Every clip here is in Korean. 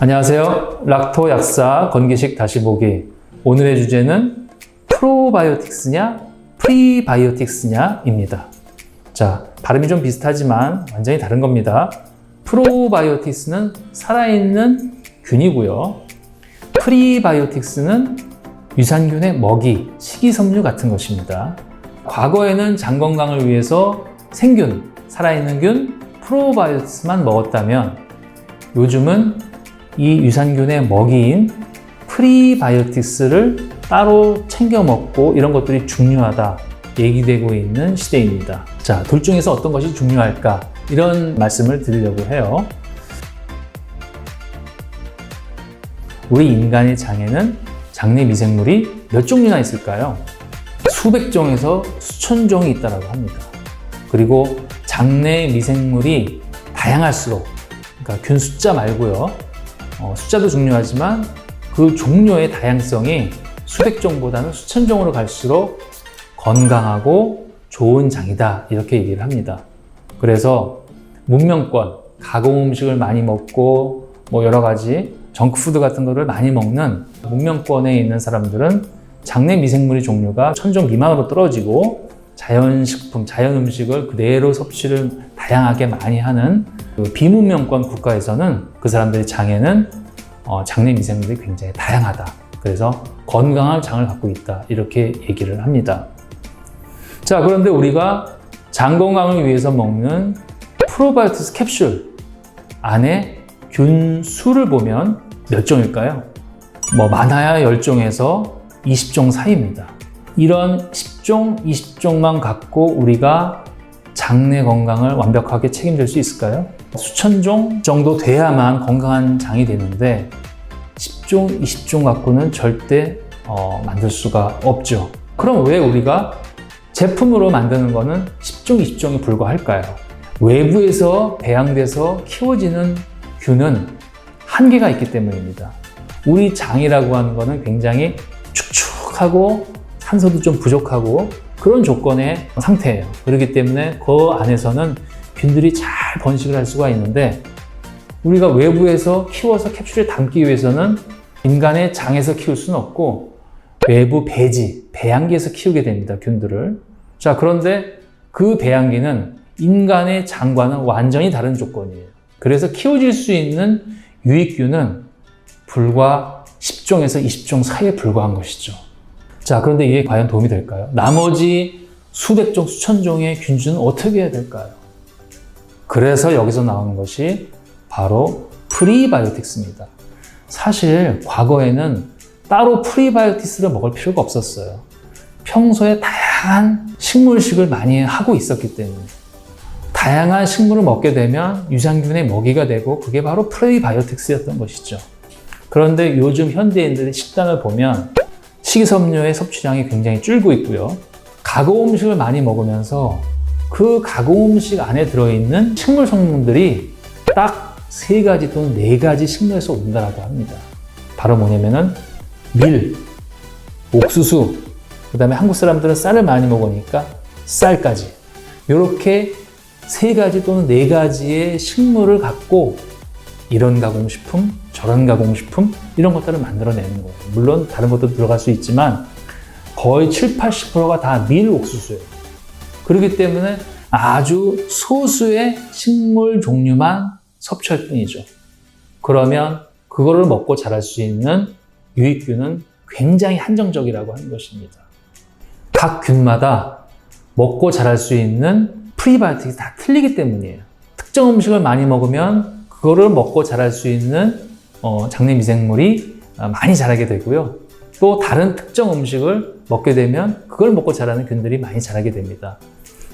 안녕하세요. 락토 약사 건기식 다시 보기. 오늘의 주제는 프로바이오틱스냐 프리바이오틱스냐 입니다. 자, 발음이 좀 비슷하지만 완전히 다른 겁니다. 프로바이오틱스는 살아있는 균이고요. 프리바이오틱스는 유산균의 먹이, 식이섬유 같은 것입니다. 과거에는 장 건강을 위해서 생균, 살아있는 균, 프로바이오틱스만 먹었다면 요즘은 이 유산균의 먹이인 프리바이오틱스를 따로 챙겨 먹고 이런 것들이 중요하다 얘기되고 있는 시대입니다. 자, 둘 중에서 어떤 것이 중요할까? 이런 말씀을 드리려고 해요. 우리 인간의 장에는 장내 미생물이 몇 종류나 있을까요? 수백 종에서 수천 종이 있다고 합니다. 그리고 장내 미생물이 다양할수록, 그러니까 균 숫자 말고요. 숫자도 중요하지만 그 종류의 다양성이 수백 종보다는 수천 종으로 갈수록 건강하고 좋은 장이다 이렇게 얘기를 합니다. 그래서 문명권, 가공 음식을 많이 먹고 여러 가지 정크푸드 같은 거를 많이 먹는 문명권에 있는 사람들은 장내 미생물의 종류가 1000종 미만으로 떨어지고 자연식품, 자연음식을 그대로 섭취를 다양하게 많이 하는 비문명권 국가에서는 그 사람들의 장에는 장내 미생물이 굉장히 다양하다. 그래서 건강한 장을 갖고 있다. 이렇게 얘기를 합니다. 자, 그런데 우리가 장 건강을 위해서 먹는 프로바이오틱스 캡슐 안에 균 수를 보면 몇 종일까요? 많아야 10종에서 20종 사이입니다. 이런 10종, 20종만 갖고 우리가 장내 건강을 완벽하게 책임질 수 있을까요? 수천 종 정도 돼야만 건강한 장이 되는데 10종, 20종 갖고는 절대 만들 수가 없죠. 그럼 왜 우리가 제품으로 만드는 거는 10종, 20종에 불과할까요? 외부에서 배양돼서 키워지는 균은 한계가 있기 때문입니다. 우리 장이라고 하는 거는 굉장히 축축하고 산소도 좀 부족하고 그런 조건의 상태예요. 그렇기 때문에 그 안에서는 균들이 잘 번식을 할 수가 있는데 우리가 외부에서 키워서 캡슐에 담기 위해서는 인간의 장에서 키울 수는 없고 외부 배지, 배양기에서 키우게 됩니다. 균들을. 자, 그런데 그 배양기는 인간의 장과는 완전히 다른 조건이에요. 그래서 키워질 수 있는 유익균은 불과 10종에서 20종 사이에 불과한 것이죠. 자, 그런데 이게 과연 도움이 될까요? 나머지 수백 종, 수천 종의 균주는 어떻게 해야 될까요? 그래서 여기서 나오는 것이 바로 프리바이오틱스입니다. 사실 과거에는 따로 프리바이오틱스를 먹을 필요가 없었어요. 평소에 다양한 식물식을 많이 하고 있었기 때문에 다양한 식물을 먹게 되면 유산균의 먹이가 되고 그게 바로 프리바이오틱스였던 것이죠. 그런데 요즘 현대인들의 식단을 보면 식이섬유의 섭취량이 굉장히 줄고 있고요. 가공 음식을 많이 먹으면서 그 가공 음식 안에 들어있는 식물 성분들이 딱 3가지 또는 4가지 식물에서 온다고 합니다. 바로 뭐냐면은 밀, 옥수수, 그 다음에 한국 사람들은 쌀을 많이 먹으니까 쌀까지. 이렇게 3가지 또는 4가지의 식물을 갖고 이런 가공식품, 저런 가공식품 이런 것들을 만들어내는 거예요. 물론 다른 것도 들어갈 수 있지만 거의 70~80%가 다 밀, 옥수수예요. 그렇기 때문에 아주 소수의 식물 종류만 섭취할 뿐이죠. 그러면 그거를 먹고 자랄 수 있는 유익균은 굉장히 한정적이라고 하는 것입니다. 각 균마다 먹고 자랄 수 있는 프리바이오틱이 다 틀리기 때문이에요. 특정 음식을 많이 먹으면 그거를 먹고 자랄 수 있는 장내 미생물이 많이 자라게 되고요. 또 다른 특정 음식을 먹게 되면 그걸 먹고 자라는 균들이 많이 자라게 됩니다.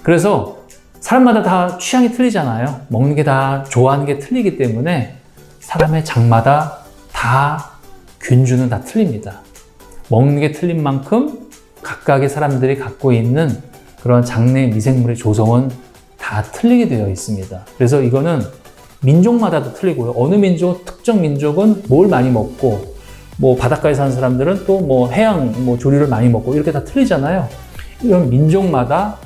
그래서 사람마다 다 취향이 틀리잖아요. 먹는 게 다 좋아하는 게 틀리기 때문에 사람의 장마다 다 균주는 다 틀립니다. 먹는 게 틀린 만큼 각각의 사람들이 갖고 있는 그런 장내 미생물의 조성은 다 틀리게 되어 있습니다. 그래서 이거는 민족마다도 틀리고요. 어느 민족, 특정 민족은 뭘 많이 먹고 바닷가에 사는 사람들은 또 해양 조류를 많이 먹고 이렇게 다 틀리잖아요. 이런 민족마다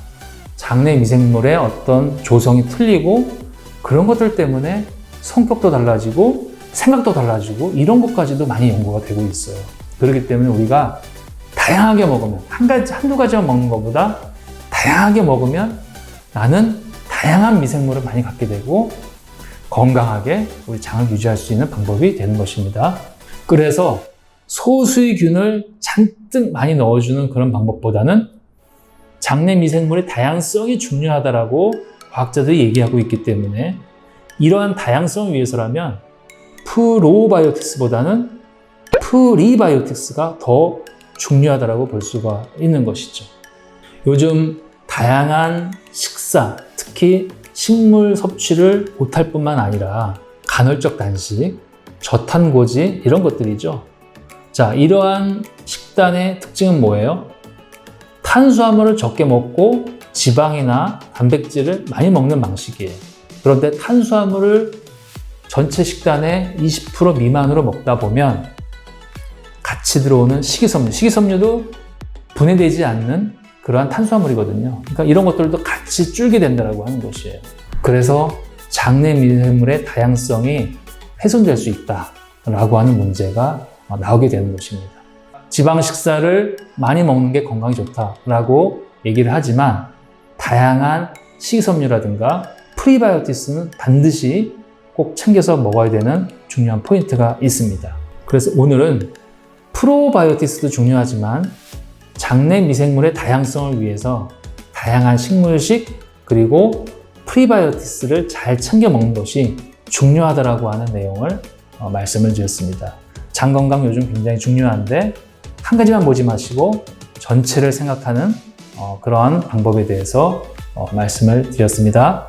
장내 미생물의 어떤 조성이 틀리고 그런 것들 때문에 성격도 달라지고 생각도 달라지고 이런 것까지도 많이 연구가 되고 있어요. 그렇기 때문에 우리가 다양하게 먹으면 한두 가지만 먹는 것보다 다양하게 먹으면 나는 다양한 미생물을 많이 갖게 되고 건강하게 우리 장을 유지할 수 있는 방법이 되는 것입니다. 그래서 소수의 균을 잔뜩 많이 넣어주는 그런 방법보다는 장내 미생물의 다양성이 중요하다라고 과학자들이 얘기하고 있기 때문에 이러한 다양성을 위해서라면 프로바이오틱스보다는 프리바이오틱스가 더 중요하다고 볼 수가 있는 것이죠. 요즘 다양한 식사, 특히 식물 섭취를 못할 뿐만 아니라 간헐적 단식, 저탄고지 이런 것들이죠. 자, 이러한 식단의 특징은 뭐예요? 탄수화물을 적게 먹고 지방이나 단백질을 많이 먹는 방식이에요. 그런데 탄수화물을 전체 식단의 20% 미만으로 먹다 보면 같이 들어오는 식이섬유도 분해되지 않는 그러한 탄수화물이거든요. 그러니까 이런 것들도 같이 줄게 된다고 하는 것이에요. 그래서 장내 미생물의 다양성이 훼손될 수 있다라고 하는 문제가 나오게 되는 것입니다. 지방 식사를 많이 먹는 게 건강에 좋다라고 얘기를 하지만 다양한 식이섬유라든가 프리바이오틱스는 반드시 꼭 챙겨서 먹어야 되는 중요한 포인트가 있습니다. 그래서 오늘은 프로바이오틱스도 중요하지만 장내 미생물의 다양성을 위해서 다양한 식물식 그리고 프리바이오틱스를 잘 챙겨 먹는 것이 중요하다고 하는 내용을 말씀을 드렸습니다. 장 건강 요즘 굉장히 중요한데 한 가지만 보지 마시고 전체를 생각하는 그러한 방법에 대해서 말씀을 드렸습니다.